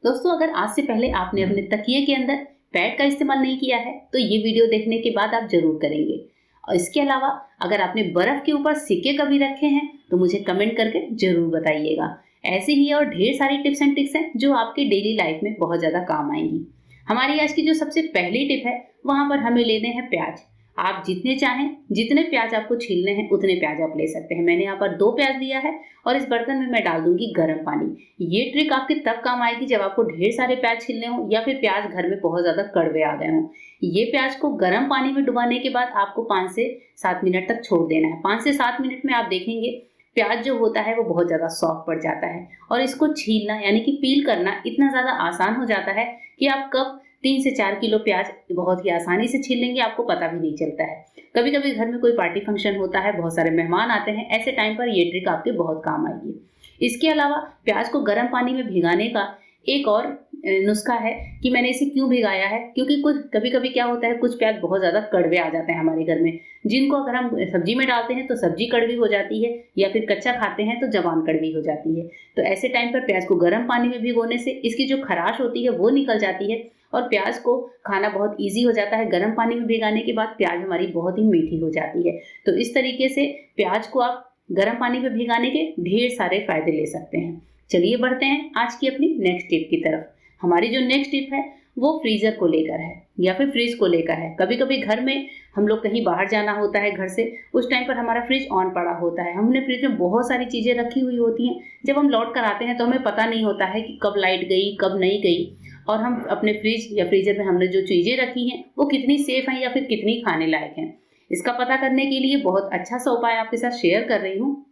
दोस्तों, अगर आज से पहले आपने अपने तकिए के अंदर पैड का इस्तेमाल नहीं किया है तो ये वीडियो देखने के बाद आप जरूर करेंगे। और इसके अलावा अगर आपने बर्फ के ऊपर सिक्के कभी रखे हैं तो मुझे कमेंट करके जरूर बताइएगा। ऐसी ही और ढेर सारी टिप्स एंड ट्रिक्स हैं जो आपकी डेली लाइफ में बहुत ज्यादा काम आएंगी। हमारी आज की जो सबसे पहली टिप है वहां पर हमें लेने हैं प्याज। आप जितने चाहें, जितने प्याज आपको छीलने हैं उतने प्याज आप ले सकते हैं। मैंने यहाँ पर 2 प्याज लिया है और इस बर्तन में मैं डाल दूंगी गर्म पानी। ये ट्रिक आपके तब काम आएगी जब आपको ढेर सारे प्याज छीलने हो या फिर प्याज घर में बहुत ज्यादा कड़वे आ गए हों। ये प्याज को गर्म पानी में डुबाने के बाद आपको 5 से 7 मिनट तक छोड़ देना है। 5 से 7 मिनट में आप देखेंगे प्याज जो होता है वो बहुत ज्यादा सॉफ्ट पड़ जाता है और इसको छीलना यानी कि पील करना इतना ज्यादा आसान हो जाता है कि आप कब 3 से 4 किलो प्याज बहुत ही आसानी से छील लेंगे, आपको पता भी नहीं चलता है। कभी कभी घर में कोई पार्टी फंक्शन होता है, बहुत सारे मेहमान आते हैं, ऐसे टाइम पर ये ट्रिक आपके बहुत काम आएगी। इसके अलावा प्याज को गर्म पानी में भिगाने का एक और नुस्खा है कि मैंने इसे क्यों भिगाया है, क्योंकि कुछ कभी कभी क्या होता है, कुछ प्याज बहुत ज्यादा कड़वे आ जाते हैं हमारे घर में, जिनको अगर हम सब्जी में डालते हैं तो सब्जी कड़वी हो जाती है या फिर कच्चा खाते हैं तो जबान कड़वी हो जाती है। तो ऐसे टाइम पर प्याज को गर्म पानी में भिगोने से इसकी जो खराश होती है वो निकल जाती है और प्याज को खाना बहुत इजी हो जाता है। गर्म पानी में भिगाने के बाद प्याज हमारी बहुत ही मीठी हो जाती है। तो इस तरीके से प्याज को आप गर्म पानी में भिगाने के ढेर सारे फायदे ले सकते हैं। चलिए बढ़ते हैं आज की अपनी नेक्स्ट टिप की तरफ। हमारी जो नेक्स्ट टिप है वो फ्रीजर को लेकर है या फिर फ्रिज को लेकर है। कभी कभी घर में हम लोग कहीं बाहर जाना होता है घर से, उस टाइम पर हमारा फ्रिज ऑन पड़ा होता है, हमने फ्रिज में बहुत सारी चीजें रखी हुई होती हैं। जब हम लौट कर आते हैं तो हमें पता नहीं होता है कि कब लाइट गई कब नहीं गई, और हम अपने फ्रिज या फ्रीजर में हमने जो चीजें रखी हैं वो कितनी सेफ हैं या फिर कितनी खाने लायक हैं। इसका पता करने के लिए बहुत अच्छा सा उपाय आपके साथ शेयर कर रही हूँ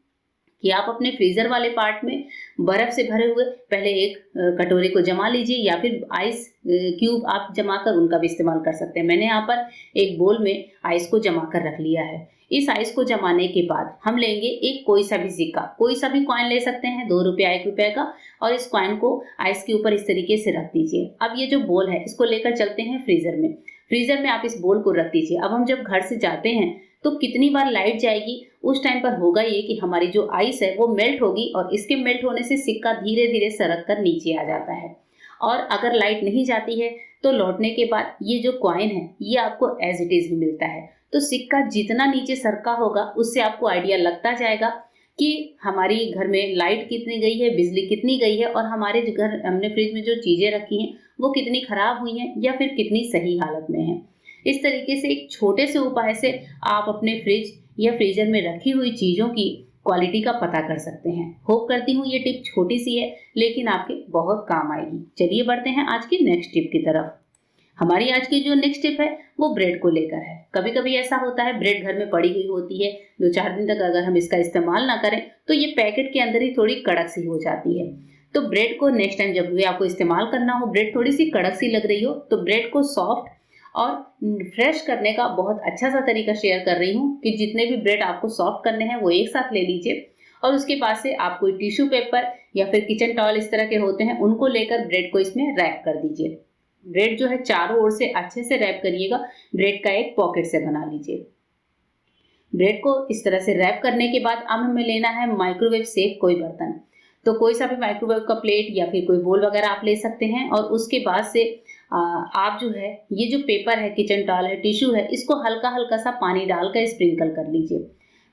कि आप अपने फ्रीजर वाले पार्ट में बर्फ से भरे हुए पहले एक कटोरे को जमा लीजिए या फिर आइस क्यूब आप जमा कर उनका भी इस्तेमाल कर सकते हैं। मैंने यहाँ पर एक बोल में आइस को जमा कर रख लिया है। इस आइस को जमाने के बाद हम लेंगे एक कोई सा भी सिक्का, कोई सा भी कॉइन ले सकते हैं, 2 रुपया 1 रुपये का, और इस कॉइन को आइस के ऊपर इस तरीके से रख दीजिए। अब ये जो बोल है इसको लेकर चलते हैं फ्रीजर में। फ्रीजर में आप इस बोल को रख दीजिए। अब हम जब घर से जाते हैं तो कितनी बार लाइट जाएगी, उस टाइम पर होगा ये कि हमारी जो आइस है वो मेल्ट होगी और इसके मेल्ट होने से सिक्का धीरे धीरे सरक कर नीचे आ जाता है। और अगर लाइट नहीं जाती है तो लौटने के बाद ये जो कॉइन है ये आपको एज इट इज ही मिलता है। तो सिक्का जितना नीचे सरका होगा उससे आपको आइडिया लगता जाएगा कि हमारी घर में लाइट कितनी गई है, बिजली कितनी गई है और हमारे घर हमने फ्रिज में जो चीजें रखी हैं वो कितनी खराब हुई हैं या फिर कितनी सही हालत में है। इस तरीके से एक छोटे से उपाय से आप अपने फ्रिज या फ्रीजर में रखी हुई चीजों की क्वालिटी का पता कर सकते हैं। होप करती हूँ ये टिप छोटी सी है लेकिन आपके बहुत काम आएगी। चलिए बढ़ते हैं आज की नेक्स्ट टिप की तरफ। हमारी आज की जो नेक्स्ट टिप है वो ब्रेड को लेकर है। कभी कभी ऐसा होता है ब्रेड घर में पड़ी हुई होती है, 2-4 दिन तक अगर हम इसका इस्तेमाल ना करें तो ये पैकेट के अंदर ही थोड़ी कड़क सी हो जाती है। तो ब्रेड को नेक्स्ट टाइम जब भी आपको इस्तेमाल करना हो, ब्रेड थोड़ी सी कड़क सी लग रही हो, तो ब्रेड को सॉफ्ट और फ्रेश करने का बहुत अच्छा सा तरीका शेयर कर रही हूँ कि जितने भी ब्रेड आपको सॉफ्ट करने हैं वो एक साथ ले लीजिए और उसके बाद से आप कोई टिश्यू पेपर या फिर किचन टॉवल इस तरह के होते हैं उनको लेकर ब्रेड को इसमें रैप कर दीजिए। ब्रेड जो है चारों ओर से अच्छे से रैप करिएगा, ब्रेड का एक पॉकेट से बना लीजिए। ब्रेड को इस तरह से रैप करने के बाद अब हमें लेना है माइक्रोवेव सेफ कोई बर्तन। तो कोई सा भी माइक्रोवेव का प्लेट या फिर कोई बोल वगैरह आप ले सकते हैं और उसके बाद से आप जो है ये जो पेपर है, किचन टॉवल है, टिश्यू है, इसको हल्का हल्का सा पानी डालकर स्प्रिंकल कर लीजिए।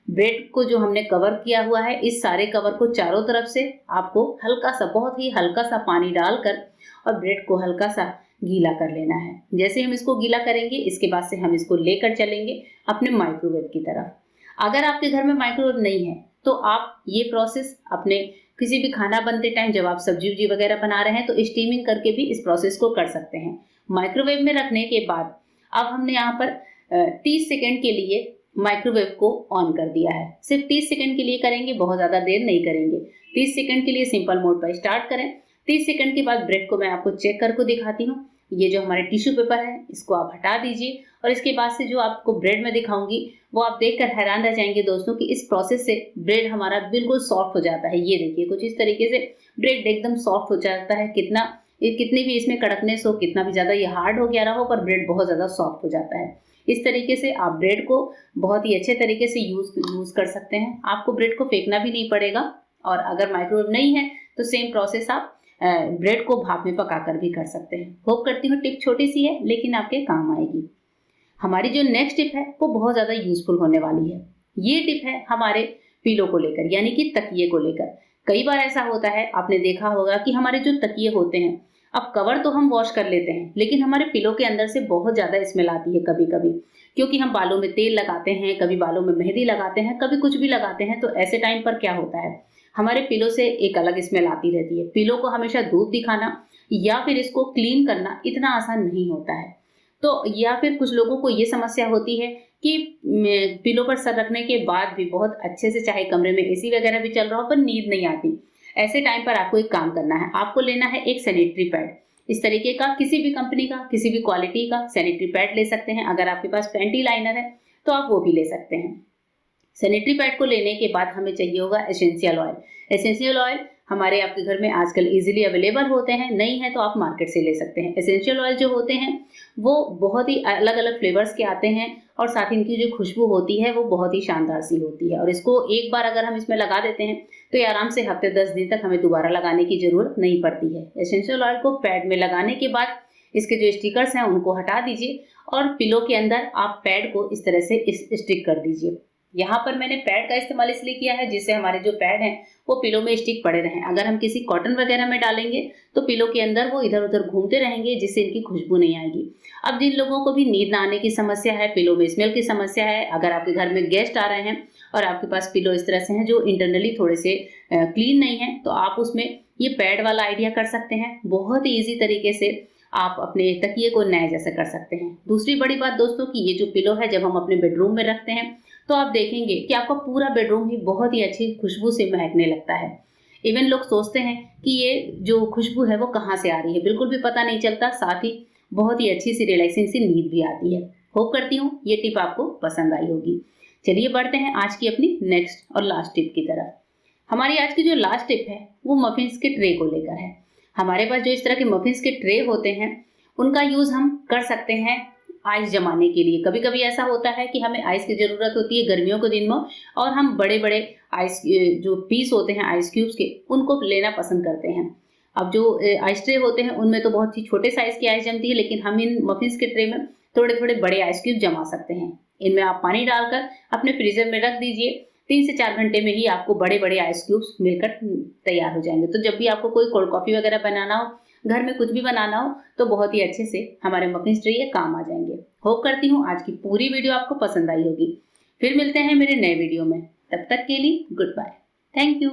ब्रेड को जो हमने कवर किया हुआ है इस सारे कवर को चारों तरफ से आपको हल्का सा, बहुत ही हल्का सा पानी डालकर और ब्रेड को हल्का सा गीला कर लेना है। जैसे हम इसको गीला करेंगे इसके बाद से हम इसको लेकर चलेंगे अपने माइक्रोवेव की तरफ। अगर आपके घर में माइक्रोवेव नहीं है तो आप ये प्रोसेस अपने किसी भी खाना बनते टाइम जब आप सब्जी वब्जी वगैरह बना रहे हैं तो स्टीमिंग करके भी इस प्रोसेस को कर सकते हैं। माइक्रोवेव में रखने के बाद अब हमने यहाँ पर 30 सेकंड के लिए माइक्रोवेव को ऑन कर दिया है। सिर्फ 30 सेकंड के लिए करेंगे, बहुत ज़्यादा देर नहीं करेंगे। 30 सेकंड के लिए सिंपल मोड पर स्टार्ट करें। 30 सेकंड के बाद ब्रेड को मैं आपको चेक करके दिखाती हूँ। ये जो हमारे टिश्यू पेपर है इसको आप हटा दीजिए और इसके बाद से जो आपको ब्रेड में दिखाऊंगी वो आप देखकर हैरान रह जाएंगे दोस्तों कि इस प्रोसेस से ब्रेड हमारा बिल्कुल सॉफ्ट हो जाता है। ये देखिए कुछ इस तरीके से ब्रेड एकदम सॉफ्ट हो जाता है। कितनी भी इसमें कड़कनेस हो, कितना भी ज़्यादा ये हार्ड हो गया रहा हो, पर ब्रेड बहुत ज़्यादा सॉफ्ट हो जाता है। इस तरीके से आप ब्रेड को बहुत ही अच्छे तरीके से यूज़ कर सकते हैं। आपको ब्रेड को फेंकना भी नहीं पड़ेगा। और अगर माइक्रोवेव नहीं है तो सेम प्रोसेस आप ब्रेड को भाप में पकाकर भी कर सकते हैं। होप करती हूँ टिप छोटी सी है लेकिन आपके काम आएगी। हमारी जो नेक्स्ट टिप है वो बहुत ज़्यादा यूजफुल होने वाली है। ये टिप है हमारे पिलो को लेकर, यानी कि तकिए को लेकर। कई बार ऐसा होता है, आपने देखा होगा कि हमारे जो तकिए होते हैं, अब कवर तो हम वॉश कर लेते हैं लेकिन हमारे पिलो के अंदर से बहुत ज़्यादा स्मेल आती है कभी कभी, क्योंकि हम बालों में तेल लगाते हैं, कभी बालों में मेहंदी लगाते हैं, कभी कुछ भी लगाते हैं। तो ऐसे टाइम पर क्या होता है, हमारे पिलो से एक अलग स्मेल आती रहती है। पिलो को हमेशा धूप दिखाना या फिर इसको क्लीन करना इतना आसान नहीं होता है। तो या फिर कुछ लोगों को ये समस्या होती है कि पिलो पर सर रखने के बाद भी बहुत अच्छे से, चाहे कमरे में एसी वगैरह भी चल रहा हो, पर नींद नहीं आती। ऐसे टाइम पर आपको एक काम करना है, आपको लेना है एक सैनिटरी पैड। इस तरीके का किसी भी कंपनी का, किसी भी क्वालिटी का सैनिटरी पैड ले सकते हैं। अगर आपके पास पैंटी लाइनर है तो आप वो भी ले सकते हैं। सैनिटरी पैड को लेने के बाद हमें चाहिए होगा एसेंशियल ऑयल। एसेंशियल ऑयल हमारे आपके घर में आजकल इजीली अवेलेबल होते हैं, नहीं है तो आप मार्केट से ले सकते हैं। एसेंशियल ऑयल जो होते हैं वो बहुत ही अलग अलग फ्लेवर्स के आते हैं और साथ ही इनकी जो खुशबू होती है वो बहुत ही शानदार सी होती है। और इसको एक बार अगर हम इसमें लगा देते हैं तो ये आराम से हफ्ते 10 दिन तक हमें दोबारा लगाने की जरूरत नहीं पड़ती है। एसेंशियल ऑयल को पैड में लगाने के बाद इसके जो स्टिकर्स हैं उनको हटा दीजिए और पिलो के अंदर आप पैड को इस तरह से स्टिक कर दीजिए। यहाँ पर मैंने पैड का इस्तेमाल इसलिए किया है जिससे हमारे जो पैड हैं वो पिलो में स्टिक पड़े रहें। अगर हम किसी कॉटन वगैरह में डालेंगे तो पिलो के अंदर वो इधर उधर घूमते रहेंगे, जिससे इनकी खुशबू नहीं आएगी। अब जिन लोगों को भी नींद ना आने की समस्या है, पिलो में स्मेल की समस्या है, अगर आपके घर में गेस्ट आ रहे हैं और आपके पास पिलो इस तरह से हैं जो इंटरनली थोड़े से क्लीन नहीं है, तो आप उसमें ये पैड वाला आइडिया कर सकते हैं। बहुत ही ईजी तरीके से आप अपने तकिए को नए जैसे कर सकते हैं। दूसरी बड़ी बात दोस्तों कि ये जो पिलो है जब हम अपने बेडरूम में रखते हैं तो आप देखेंगे कि आपका पूरा बेडरूम ही बहुत ही अच्छी खुशबू से महकने लगता है। इवन लोग सोचते हैं कि ये जो खुशबू है वो कहाँ से आ रही है, बिल्कुल भी पता नहीं चलता। साथ ही बहुत ही अच्छी सी रिलैक्सिंग सी नींद भी आती है। होप करती हूँ ये टिप आपको पसंद आई होगी। चलिए बढ़ते हैं आज की अपनी नेक्स्ट और लास्ट टिप की तरफ। हमारी आज की जो लास्ट टिप है वो मफिन्स के ट्रे को लेकर है। हमारे पास जो इस तरह के मफिन्स के ट्रे होते हैं उनका यूज हम कर सकते हैं आइस जमाने के लिए। कभी कभी ऐसा होता है कि हमें आइस की ज़रूरत होती है गर्मियों के दिन में, और हम बड़े बड़े आइस जो पीस होते हैं आइस क्यूब्स के, उनको लेना पसंद करते हैं। अब जो आइस ट्रे होते हैं उनमें तो बहुत ही छोटे साइज की आइस जमती है, लेकिन हम इन मफिन्स के ट्रे में थोड़े थोड़े बड़े आइस क्यूब जमा सकते हैं। इनमें आप पानी डालकर अपने फ्रीजर में रख दीजिए। 3 से 4 घंटे में ही आपको बड़े बड़े आइस क्यूब्स मिलकर तैयार हो जाएंगे। तो जब भी आपको कोई कोल्ड कॉफी वगैरह बनाना हो, घर में कुछ भी बनाना हो, तो बहुत ही अच्छे से हमारे मफिन्स ट्रे ये काम आ जाएंगे। होप करती हूँ आज की पूरी वीडियो आपको पसंद आई होगी। फिर मिलते हैं मेरे नए वीडियो में, तब तक के लिए गुड बाय। Thank you.